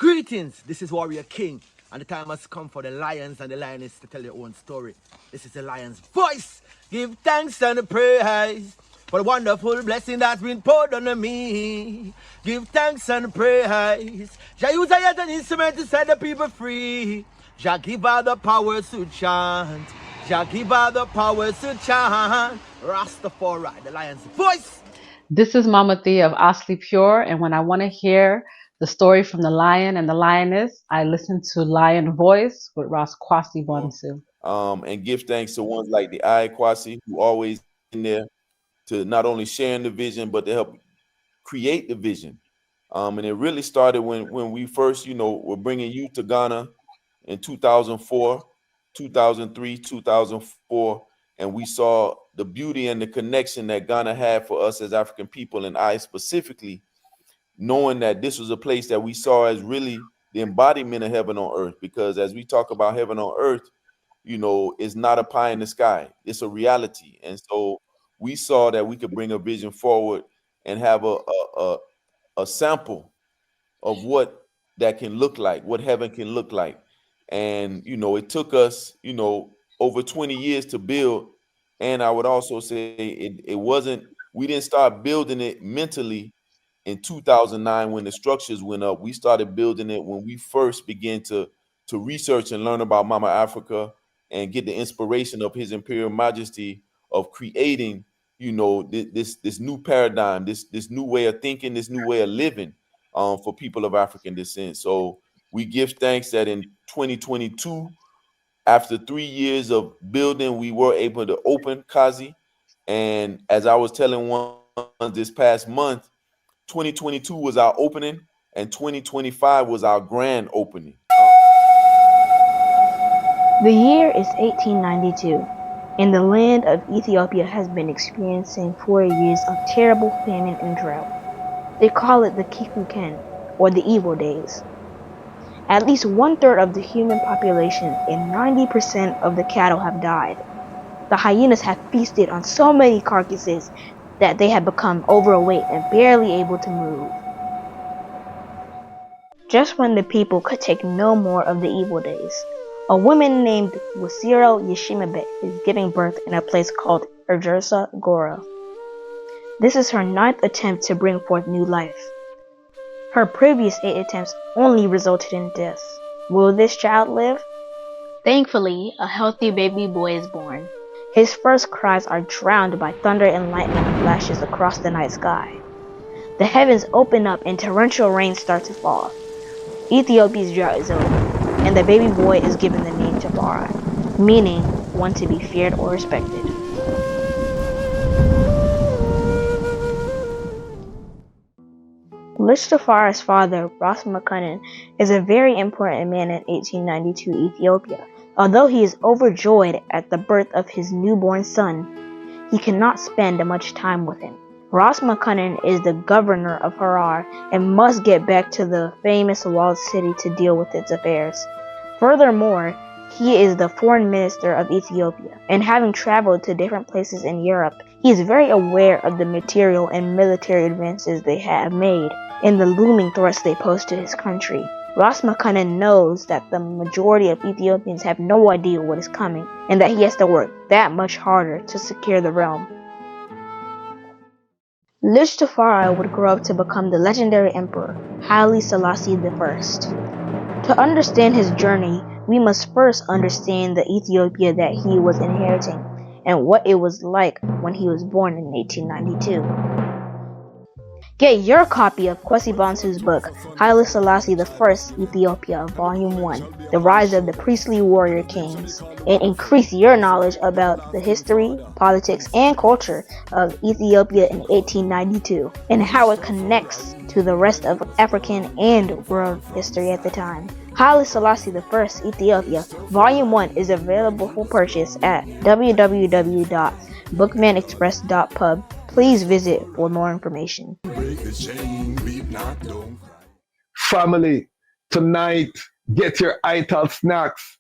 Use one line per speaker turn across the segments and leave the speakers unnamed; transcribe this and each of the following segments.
Greetings, this is Warrior King, and the time has come for the lions and the lioness to tell their own story. This is the lion's voice. Give thanks and praise for the wonderful blessing that's been poured on me. Give thanks and praise. Jah use a yet an instrument to set the people free. Jah give her the powers to chant. Jah give her the powers to chant. Ras Tafari, the lion's voice.
This is Mama Thea of Asli Pure, and when I want to hear the story from the lion and the lioness, I listen to Lion Voice with Ras Kwasi Bonsu.
And give thanks to ones like the Kwasi who always in there to not only sharing the vision, but to help create the vision. And it really started when we first, were bringing youth to Ghana in 2004, 2003, 2004, and we saw the beauty and the connection that Ghana had for us as African people, and I specifically, knowing that this was a place that we saw as really the embodiment of heaven on earth. Because as we talk about heaven on earth, it's not a pie in the sky, it's a reality. And so we saw that we could bring a vision forward and have a sample of what that can look like, what heaven can look like. And it took us over 20 years to build. And I would also say we didn't start building it mentally in 2009 when the structures went up. We started building it when we first began to research and learn about Mama Africa and get the inspiration of His Imperial Majesty of creating, this new paradigm, this new way of thinking, this new way of living for people of African descent. So we give thanks that in 2022, after 3 years of building, we were able to open Kazi. And as I was telling one this past month, 2022 was our opening and 2025 was our grand opening.
The year is 1892, and the land of Ethiopia has been experiencing 4 years of terrible famine and drought. They call it the Kikuken, or the evil days. At least 1/3 of the human population and 90% of the cattle have died. The hyenas have feasted on so many carcasses that they have become overweight and barely able to move. Just when the people could take no more of the evil days, a woman named Scheril is giving birth in a place called Ergersa Gora. This is her 9th attempt to bring forth new life. Her previous 8 attempts only resulted in deaths. Will this child live? Thankfully, a healthy baby boy is born. His first cries are drowned by thunder and lightning flashes across the night sky. The heavens open up and torrential rain starts to fall. Ethiopia's drought is over, and the baby boy is given the name Tafari, meaning one to be feared or respected. Tafari's father, Ras Tafari, is a very important man in 1892 Ethiopia. Although he is overjoyed at the birth of his newborn son, he cannot spend much time with him. Ras Tafari is the governor of Harar and must get back to the famous walled city to deal with its affairs. Furthermore, he is the foreign minister of Ethiopia, and having traveled to different places in Europe, he is very aware of the material and military advances they have made and the looming threats they pose to his country. Ras Tafari knows that the majority of Ethiopians have no idea what is coming, and that he has to work that much harder to secure the realm. Tafari would grow up to become the legendary emperor, Haile Selassie I. To understand his journey, we must first understand the Ethiopia that he was inheriting, and what it was like when he was born in 1892. Get your copy of Kwesi Bonsu's book, Haile Selassie I, Ethiopia, Volume 1, The Rise of the Priestly Warrior Kings, and increase your knowledge about the history, politics, and culture of Ethiopia in 1892, and how it connects to the rest of African and world history at the time. Haile Selassie I, Ethiopia, Volume 1 is available for purchase at www.bookmanexpress.pub. Please visit for more information.
Family, tonight, get your ital snacks.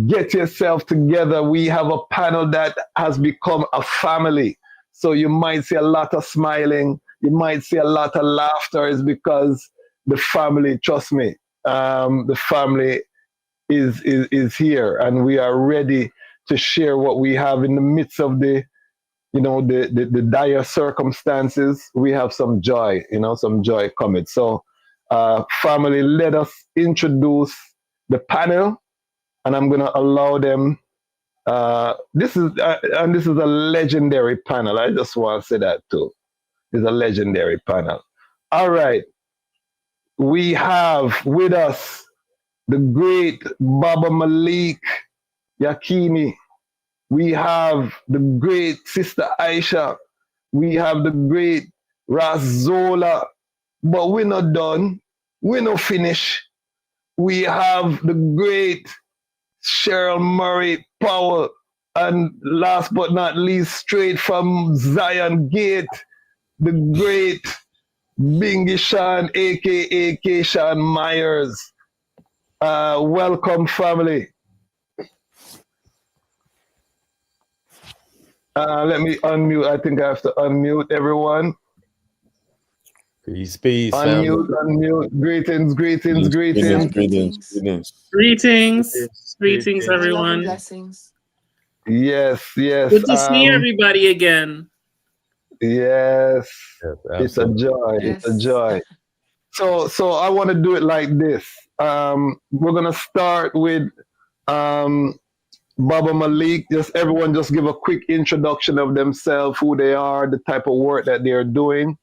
Get yourself together. We have a panel that has become a family. So you might see a lot of smiling. You might see a lot of laughter. It's because the family, trust me, the family is here, and we are ready to share what we have in the midst of the dire circumstances. We have some joy, some joy coming. So, family, let us introduce the panel, and I'm going to allow them. This is a legendary panel. I just want to say that too. It's a legendary panel. All right, we have with us the great Baba Malik Yakini. We have the great Sister Aisha. We have the great Ras Xola. But we're not done. We're not finished. We have the great Scheril Murray Powell. And last but not least, straight from Zion Gate, the great Binghi Sean, aka Cashawn Myers. Welcome, family. Let me unmute. I think I have to unmute everyone.
Peace,
unmute,
family.
Unmute. Greetings.
Greetings, everyone.
Blessings.
Yes.
Good to see everybody again.
Yes. It's a joy.
Yes.
It's a joy. So I want to do it like this. We're gonna start with Baba Malik. Everyone just give a quick introduction of themselves, who they are, the type of work that they're doing.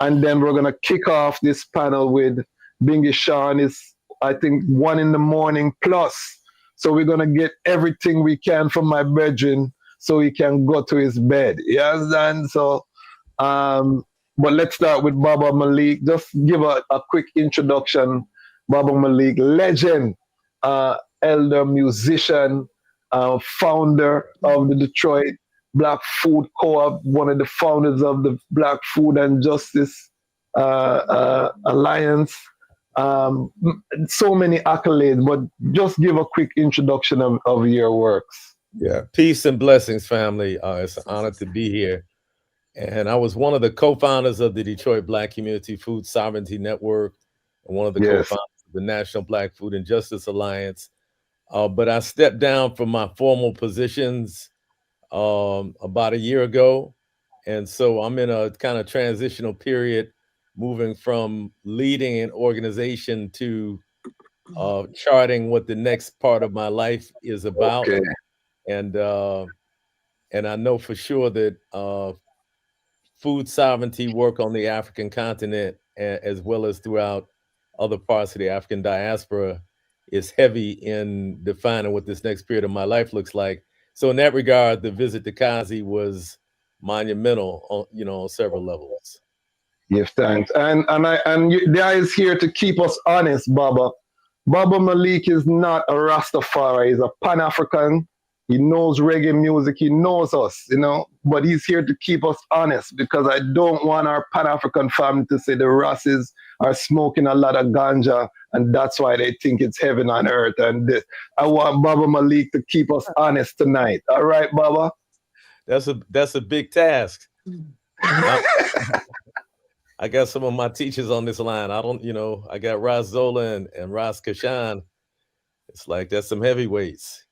And then we're gonna kick off this panel with Binghi Sean. It's, I think, 1 a.m. plus. So we're gonna get everything we can from my brethren so he can go to his bed. You understand? So but let's start with Baba Malik. Just give a quick introduction. Baba Malik, legend, elder musician, founder of the Detroit Black Food Co-op, one of the founders of the Black Food and Justice Alliance. So many accolades, but just give a quick introduction of your works.
Yeah, peace and blessings, family. It's an honor to be here. And I was one of the co-founders of the Detroit Black Community Food Sovereignty Network and one of the co-founders of the National Black Food and Justice Alliance. But I stepped down from my formal positions about a year ago. And so I'm in a kind of transitional period, moving from leading an organization to charting what the next part of my life is about.
Okay.
And I know for sure that food sovereignty work on the African continent, as well as throughout other parts of the African diaspora, is heavy in defining what this next period of my life looks like. So in that regard, the visit to Kazi was monumental, on several levels.
Give thanks. And there is here to keep us honest, Baba. Baba Malik is not a Rastafari. He's a Pan-African. He knows reggae music. He knows us, but he's here to keep us honest, because I don't want our Pan-African family to say the Rasses are smoking a lot of ganja and that's why they think it's heaven on earth. And I want Baba Malik to keep us honest tonight. All right, Baba?
That's a big task. I got some of my teachers on this line. I got Ras Xola and Ras Cashawn. It's like, that's some heavyweights,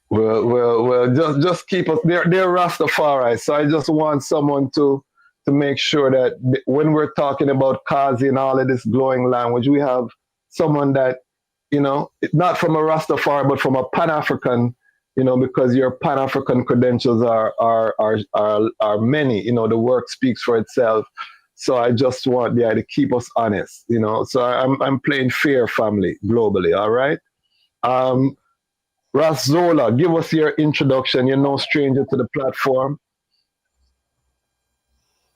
Well, just keep us. They're Rastafari, so I just want someone to make sure that when we're talking about Kazi and all of this glowing language, we have someone that, not from a Rastafari, but from a Pan-African, because your Pan-African credentials are many. The work speaks for itself. So I just want the to keep us honest, So I'm playing fair, family, globally. All right. Ras Xola, give us your introduction. You're no stranger to the platform.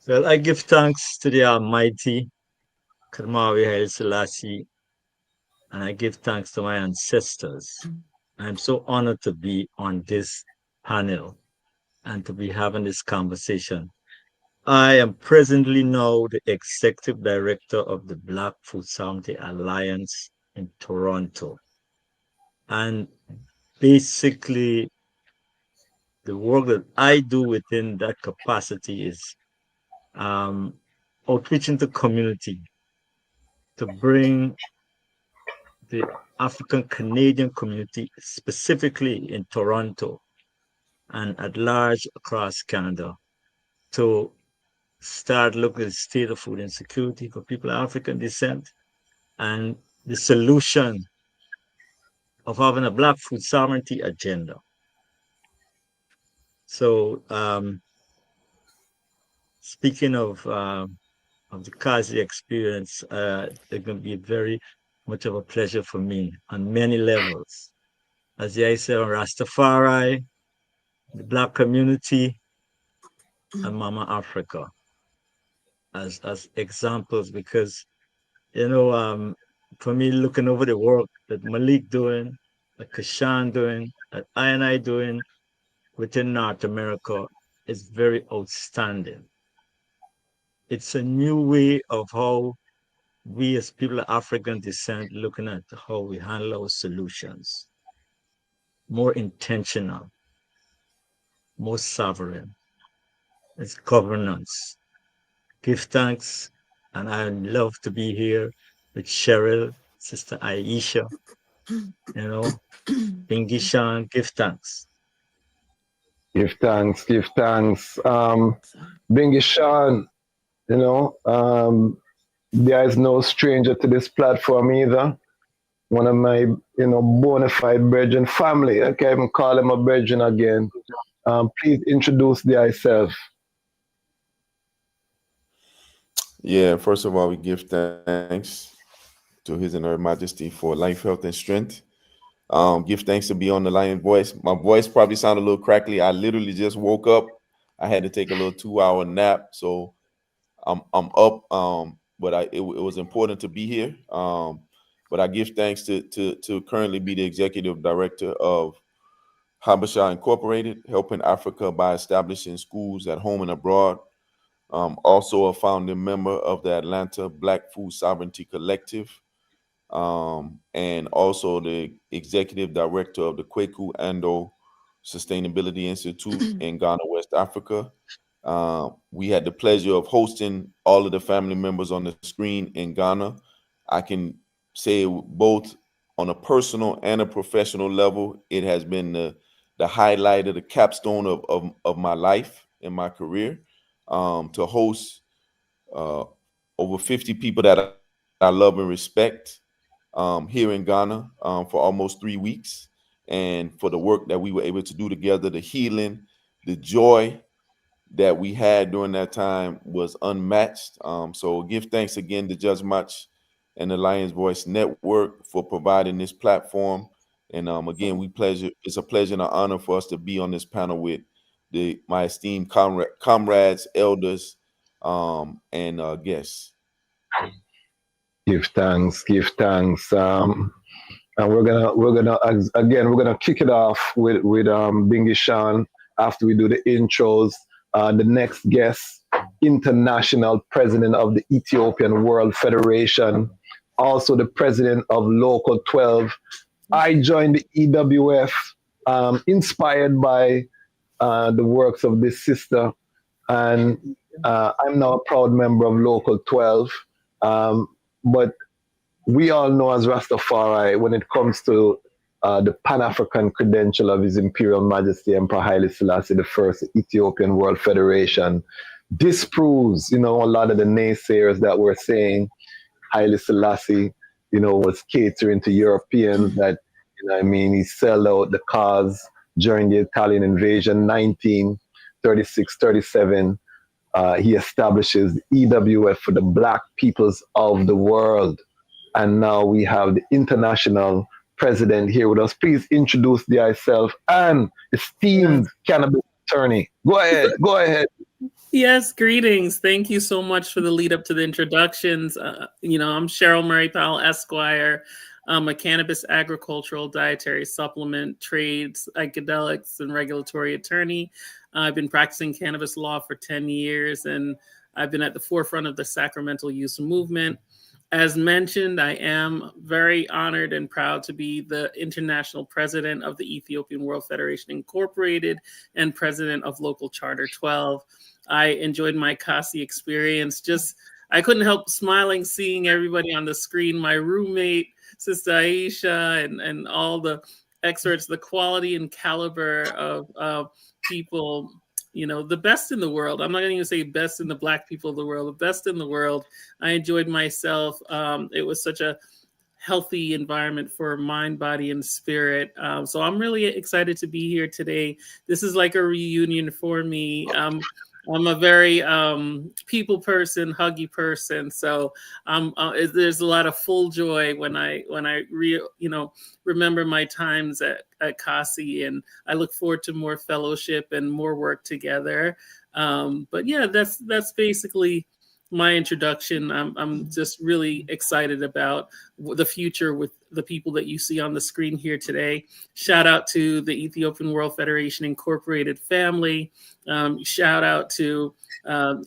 Well, I give thanks to the Almighty, Karmawi Haile Selassie, and I give thanks to my ancestors. I'm so honored to be on this panel and to be having this conversation. I am presently now the Executive Director of the Black Food Sovereignty Alliance in Toronto. And basically, the work that I do within that capacity is outreach into community to bring the African Canadian community, specifically in Toronto and at large across Canada, to start looking at the state of food insecurity for people of African descent and the solution of having a Black food sovereignty agenda. So, speaking of the Kazi experience, it's going to be very much of a pleasure for me on many levels. As I said, on Ras Tafari, the Black community, and Mama Africa as examples, because for me, looking over the work that Malik doing, that Cashawn doing, that I doing within North America is very outstanding. It's a new way of how we as people of African descent looking at how we handle our solutions. More intentional, more sovereign. It's governance. Give thanks, and I love to be here with Scheril, Sister Aisha, Binghi Shan, give thanks.
Give thanks, give thanks. Binghi Shan, there is no stranger to this platform either. One of my, bona fide brethren family. I can't even call him a brethren again. Please introduce thyself.
Yeah, first of all, we give thanks to His and Her Majesty for life, health, and strength. Give thanks to be on the Lion Voice. My voice probably sounded a little crackly. I literally just woke up. I had to take a little 2-hour nap, so I'm up. But it was important to be here. But I give thanks to currently be the executive director of Habesha Incorporated, helping Africa by establishing schools at home and abroad. Also a founding member of the Atlanta Black Food Sovereignty Collective, and also the executive director of the Kweku Andoh Sustainability Institute in Ghana, West Africa. We had the pleasure of hosting all of the family members on the screen in Ghana. I can say both on a personal and a professional level, it has been the highlight of the capstone of my life and my career. To host over 50 people that I love and respect here in Ghana for almost 3 weeks, and for the work that we were able to do together, the healing, the joy that we had during that time was unmatched. So give thanks again to Judge Mach and the Lions Voice Network for providing this platform. And again, it's a pleasure and an honor for us to be on this panel with my esteemed comrades, elders, and guests.
Give thanks, give thanks. And we're gonna kick it off with Binghi Shan after we do the intros. The next guest, international president of the Ethiopian World Federation, also the president of Local 12. I joined the EWF, inspired by the works of this sister, and I'm now a proud member of Local 12. But we all know as Rastafari, when it comes to the Pan-African credential of His Imperial Majesty Emperor Haile Selassie I, Ethiopian World Federation, disproves, a lot of the naysayers that were saying Haile Selassie, was catering to Europeans, that, he sold out the cause during the Italian invasion, 1936-37. He establishes the EWF for the Black peoples of the world. And now we have the international president here with us. Please introduce thyself and esteemed cannabis attorney. Go ahead.
Yes, greetings. Thank you so much for the lead up to the introductions. I'm Scheril Murray Powell, Esquire. I'm a cannabis agricultural dietary supplement, trades, psychedelics, and regulatory attorney. I've been practicing cannabis law for 10 years, and I've been at the forefront of the sacramental use movement. As mentioned, I am very honored and proud to be the international president of the Ethiopian World Federation Incorporated and president of Local Charter 12. I enjoyed my Kasi experience just I couldn't help smiling seeing everybody on the screen. My roommate, Sister Aisha, and all the experts, the quality and caliber of people, you know, the best in the world. I'm not going to say best in the Black people of the world, the best in the world. I enjoyed myself. It was such a healthy environment for mind, body, and spirit. So I'm really excited to be here today. This is like a reunion for me. I'm a very people person, huggy person. So there's a lot of full joy when I remember my times at CASI, and I look forward to more fellowship and more work together. But yeah, that's basically my introduction. I'm just really excited about the future with the people that you see on the screen here today. Shout out to the Ethiopian World Federation Incorporated family. Shout out to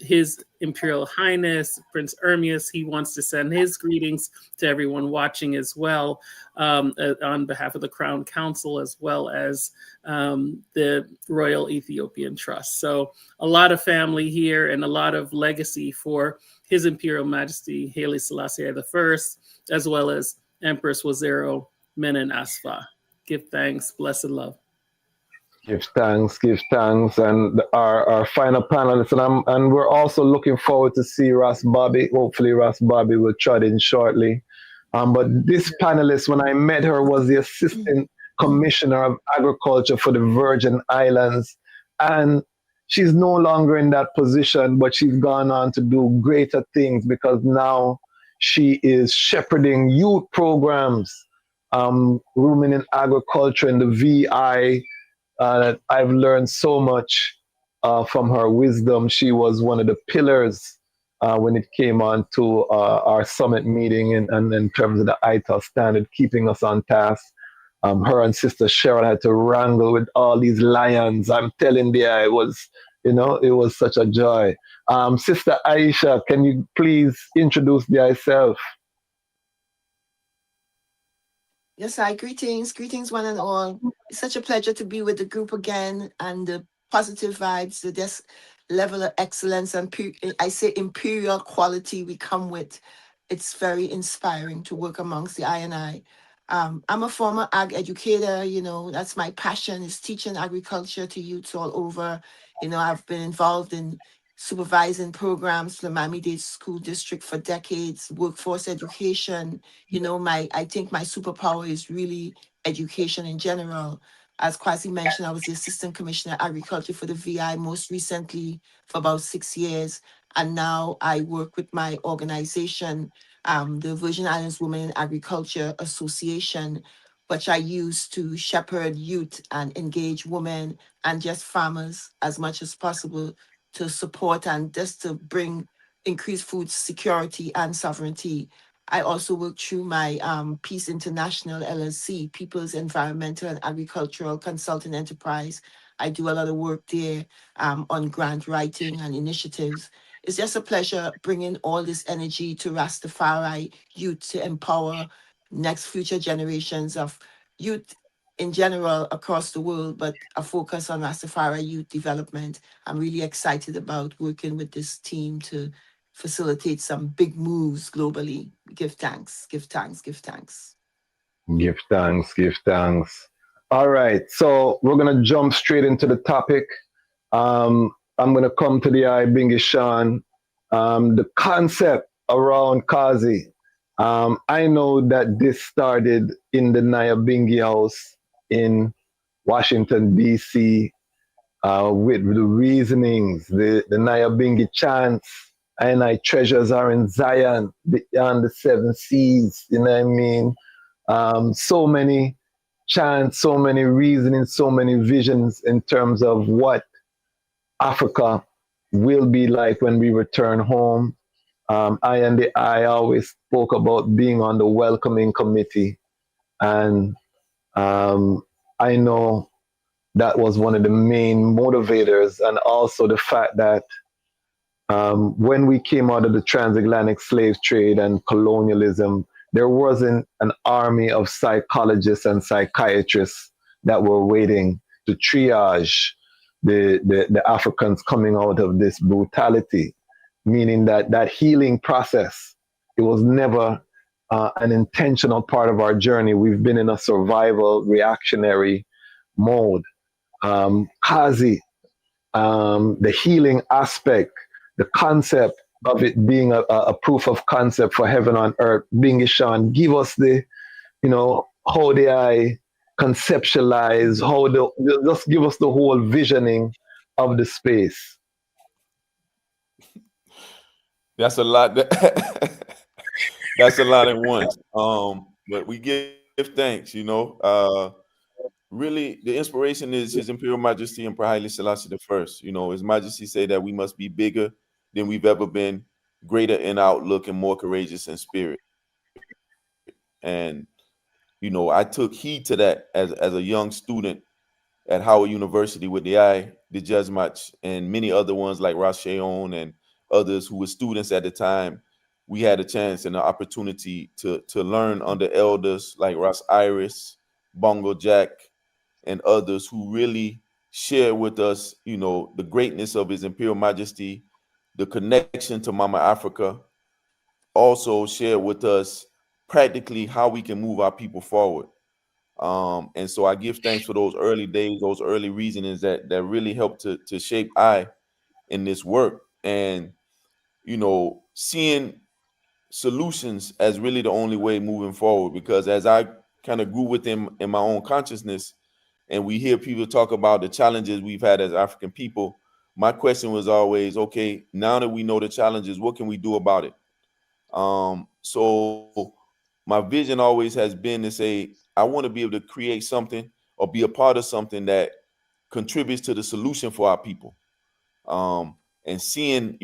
His Imperial Highness, Prince Ermias. He wants to send his greetings to everyone watching as well, on behalf of the Crown Council, as well as the Royal Ethiopian Trust. So a lot of family here and a lot of legacy for His Imperial Majesty Haile Selassie I, as well as Empress Waziri Menen Asfa. Give thanks, blessed love.
Give thanks, and our final panelist, and we're also looking forward to see Ras Bobby. Hopefully, Ras Bobby will trot in shortly. But this panelist, when I met her, was the Assistant Commissioner of Agriculture for the Virgin Islands, and she's no longer in that position, but she's gone on to do greater things because now she is shepherding youth programs, women in agriculture in the VI. I've learned so much from her wisdom. She was one of the pillars when it came on to our summit meeting and in terms of the ITAL standard, keeping us on task. Her and Sister Scheril had to wrangle with all these lions. I'm telling you, it was such a joy. Sister Aisha, can you please introduce yourself?
Yes, greetings one and all. It's such a pleasure to be with the group again, and the positive vibes, this level of excellence and I say imperial quality we come with. It's very inspiring to work amongst the I&I. I'm a former ag educator, that's my passion, is teaching agriculture to youths all over. I've been involved in supervising programs for the Miami-Dade School District for decades, workforce education. I think my superpower is really education in general. As Kwasi mentioned, I was the Assistant Commissioner of Agriculture for the VI most recently for about 6 years. And now I work with my organization, the Virgin Islands Women in Agriculture Association, which I use to shepherd youth and engage women and just farmers as much as possible to support and just to bring increased food security and sovereignty. I also work through my Peace International LLC, People's Environmental and Agricultural Consulting Enterprise. I do a lot of work there on grant writing and initiatives. It's just a pleasure bringing all this energy to Ras Tafari youth to empower next future generations of youth in general across the world, but a focus on Ras Tafari youth development. I'm really excited about working with this team to facilitate some big moves globally. Give thanks.
Give thanks. All right, so we're gonna jump straight into the topic. I'm gonna come to the Binghi Sean. The concept around Kazi. I know that this started in the Naya Binghi House in Washington, D.C., with the reasonings, the Naya Binghi chants, and treasures are in Zion, beyond the 7 seas, you know what I mean? So many chants, so many reasonings, so many visions in terms of what Africa will be like when we return home. I always spoke about being on the welcoming committee, and I know that was one of the main motivators, and also the fact that when we came out of the transatlantic slave trade and colonialism, there wasn't an army of psychologists and psychiatrists that were waiting to triage the Africans coming out of this brutality. meaning that that healing process, it was never an intentional part of our journey. We've been in a survival reactionary mode. Kazi, the healing aspect, the concept of it being a proof of concept for heaven on earth. Binghi Sean, give us the, how the I conceptualize, just give us the whole visioning of the space.
That's a lot. That's a lot at once. But we give thanks, really, the inspiration is His Imperial Majesty Emperor Haile Selassie I. His Majesty say that we must be bigger than we've ever been, greater in outlook, and more courageous in spirit. And I took heed to that as a young student at Howard University with the Judgmach, and many other ones like Ras Tafari and others who were students at the time. We had a chance and the opportunity to learn under elders like Ras Iris, Bongo Jack, and others who really share with us, the greatness of His Imperial Majesty, the connection to Mama Africa, also share with us practically how we can move our people forward. And so I give thanks for those early days, those early reasonings that really helped to shape I in this work. And, seeing solutions as really the only way moving forward, because as I kind of grew within in my own consciousness, and we hear people talk about the challenges we've had as African people, my question was always, okay, now that we know the challenges, what can we do about it? So my vision always has been to say, I want to be able to create something or be a part of something that contributes to the solution for our people. And seeing,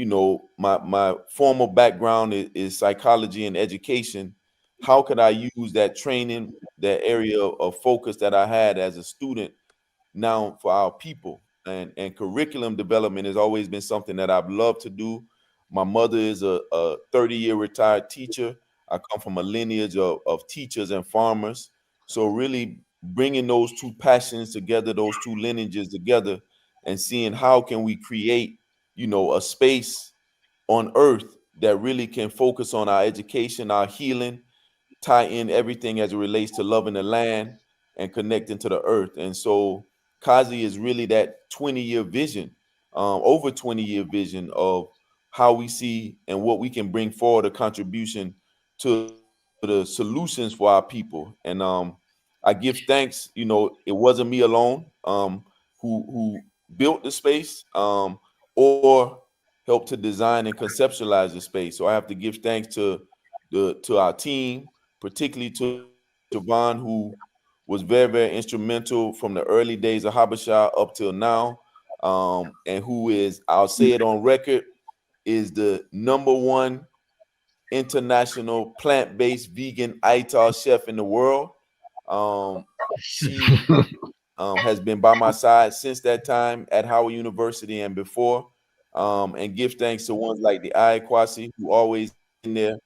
my formal background is psychology and education. How could I use that training, that area of focus that I had as a student now for our people? And curriculum development has always been something that I've loved to do. My mother is a 30-year retired teacher. I come from a lineage of teachers and farmers. So really bringing those two passions together, those two lineages together, and seeing how can we create, a space on earth that really can focus on our education, our healing, tie in everything as it relates to loving the land and connecting to the earth. And so Kazi is really that 20-year vision, over 20-year vision of how we see and what we can bring forward a contribution to the solutions for our people. And I give thanks, it wasn't me alone who built the space or helped to design and conceptualize the space. So I have to give thanks to our team, particularly to Javon, who was very, very instrumental from the early days of Habasha up till now, and who is, I'll say it on record, is the #1 international plant-based vegan Ital chef in the world. She has been by my side since that time at Howard University and before, and give thanks to ones like the Kwasi, who always in there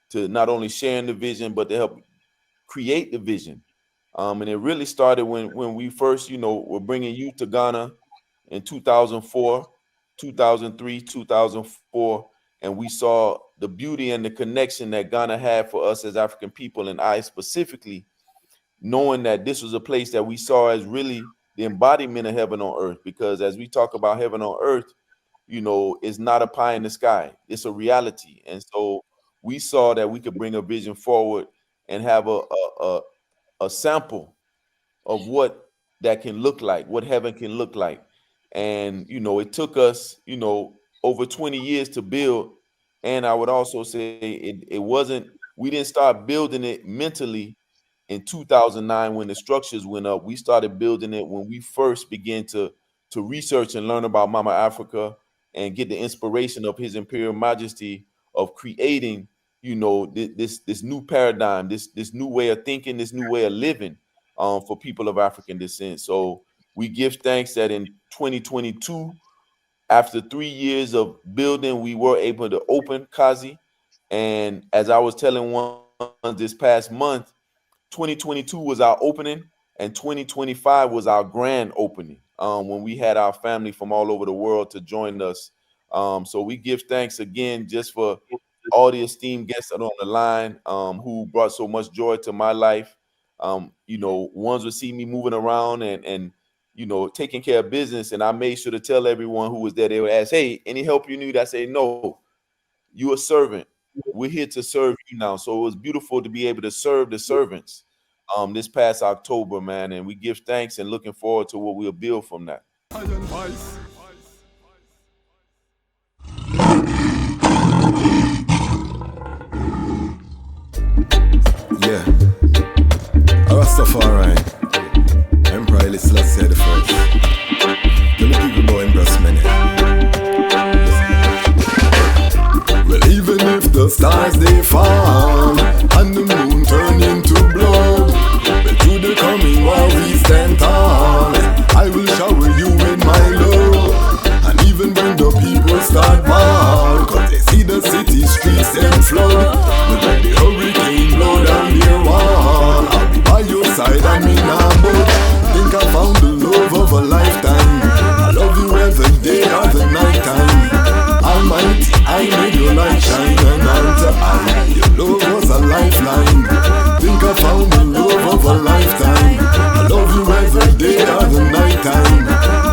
to not only sharing the vision, but to help create the vision. And it really started when we first, were bringing youth to Ghana in 2004, 2003, 2004, and we saw the beauty and the connection that Ghana had for us as African people, and I specifically, knowing that this was a place that we saw as really the embodiment of heaven on earth. Because as we talk about heaven on earth, it's not a pie in the sky, it's a reality. And so we saw that we could bring a vision forward and have a sample of what that can look like, what heaven can look like. And, it took us, over 20 years to build. And I would also say it wasn't, we didn't start building it mentally in 2009 when the structures went up. We started building it when we first began to research and learn about Mama Africa and get the inspiration of His Imperial Majesty of creating, this new paradigm, this new way of thinking, this new way of living for people of African descent. So we give thanks that in 2022, after 3 years of building, we were able to open Kazi. And as I was telling one this past month, 2022 was our opening and 2025 was our grand opening when we had our family from all over the world to join us So we give thanks again just for all the esteemed guests that are on the line, who brought so much joy to my life. Ones would see me moving around and taking care of business, and I made sure to tell everyone who was there. They would ask, "Hey, any help you need?" I say, "No, you a servant. We're here to serve you now." So it was beautiful to be able to serve the servants this past October, man, and we give thanks and looking forward to what we'll build from that.
Yeah, Ras Tafari, Emperor Ras Tafari the first. Tell the people about Empress Mene. Well, even if the stars they fall and the moon turn into blood, but to the coming war we stand tall. I will shower you with my love. And even when the people start ball, cause they see the city streets them flood. But when the hurricane blow down their wall, I'll be by your side and me nah budge. Think I found the love of a lifetime. I love you every day or the night time. Almighty, I made your light shine and unto I. Your love was a lifeline. Think I found the love of a lifetime. I love you every day or the night time.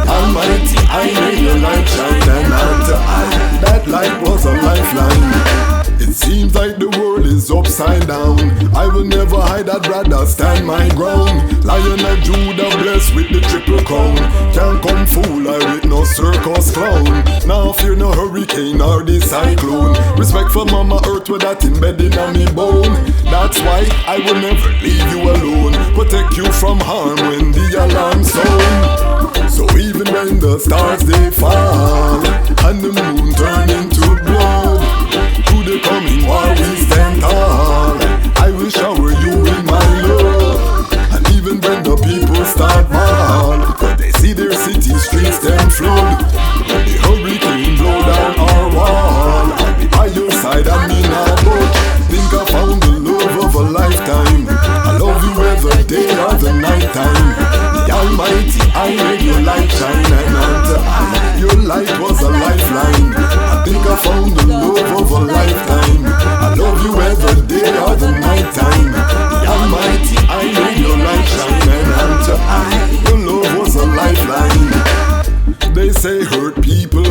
Almighty, I made your light shine and unto I. That light was a lifeline. It seems like the world is upside down. I will never hide, I'd rather stand my ground. Lion of Judah blessed with the triple crown. Can't come fool I with no circus clown. Now fear no hurricane or the cyclone. Respect for Mama Earth with that embedded on me bone. That's why I will never leave you alone. Protect you from harm when the alarm sound. So even when the stars they fall and the moon turn into blood, to the coming war we stand tall. I will shower you with my love. And even when the people start ball, but they see their city streets them flood. When the hurricane blow down our wall, I'll be by your side and me nah budge. Think I found the love of a lifetime. I love you every day or the night time. The Almighty, I made your light shine and unto I. Your light was a lifeline. I think I found the love of a lifetime. I love you every day or the night time. The Almighty, I made your light shine and unto I. Your love was a lifeline. They say hurt people,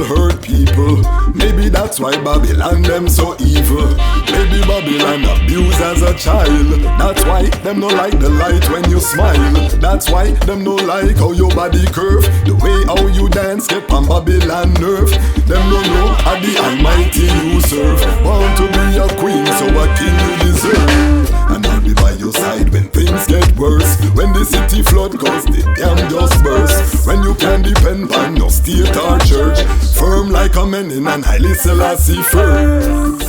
maybe that's why Babylon them so evil. Maybe Babylon abused as a child. That's why them no like the light when you smile. That's why them no like how your body curve. The way how you dance get on Babylon nerve. Them no know how the Almighty you serve. Want to be a queen, so a king you deserve. And I'll be by your side when things get worse. When the city flood cause the dam just burst. When you can depend on no state or church. Firm like a man in an highly Selassie first.